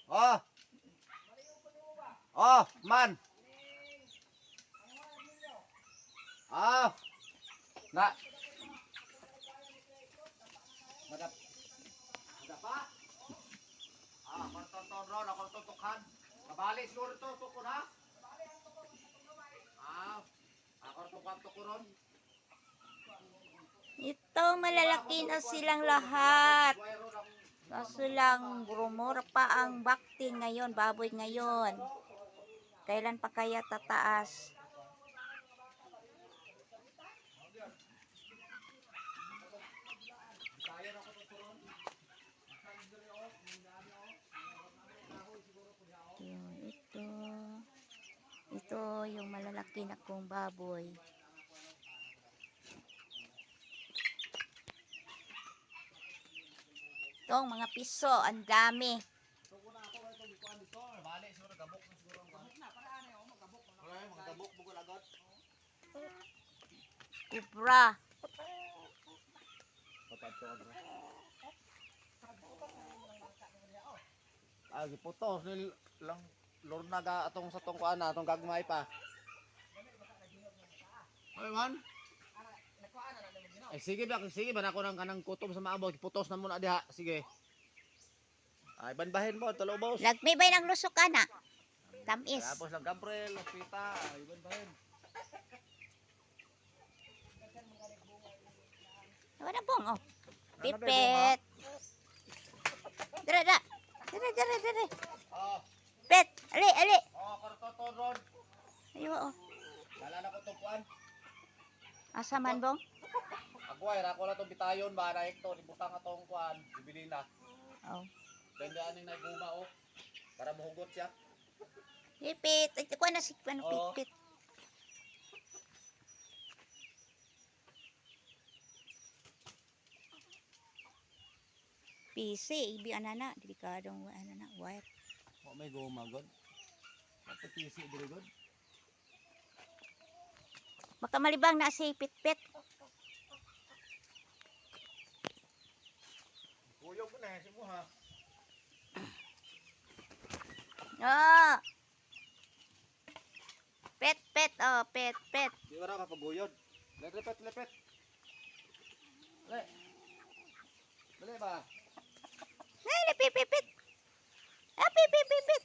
Oh. Oh, man. Ah. Na. Madap. Madapa. Ah, konton ron ako tutukan. Kabali siguro to tukon ha. Ah. Ako tutukan tukuron. Ito, malalaki na silang lahat. Kaso lang, rumor pa ang bakti ngayon, baboy ngayon. Kailan pa kaya tataas? Ito. Ito yung malalaki na kong baboy. Itong mga piso, ang dami. Kubra. Ah, giputos nil lang lornaga atong sa tong kuan atong gagmay pa. Oy man. Sige ba nako nang kanang kutom sa maabot giputos na muna diha. Sige. Ay banbahin mo tulo boss. Lagmay ba ng lusok ana? Tamis. Tapos lang Gabriel, pita, ay banbahin. Wala bong oh. Pipet. Dara. Oh, Pet, ali. oh kartoton ron. Ayo oh. Dala na ko tong kuan. Asa man bong? Agway ra ko na tong bitayon ba na ito ibutang atong kuan, bibili na. Oh. Bende aning nagbuma oh. Para mahugot siya. Pipit, ito ko na si ano Oo. pipit. PC, ibi anana, delikadong anana, wire. Wa may guma god. Ato PC diri god. Baka malibang na si pitpit. Kuyog ko na si mo ha. Oh. Pet, oh, pet. Di ba ra mapaguyod? Lepet. Le. Dali ba? Ay, pipit. Ah, pipit.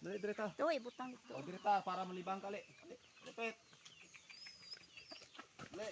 Dali ta. Ito, ibutang ito. O diri ta para malibang kali. Lepet. Le.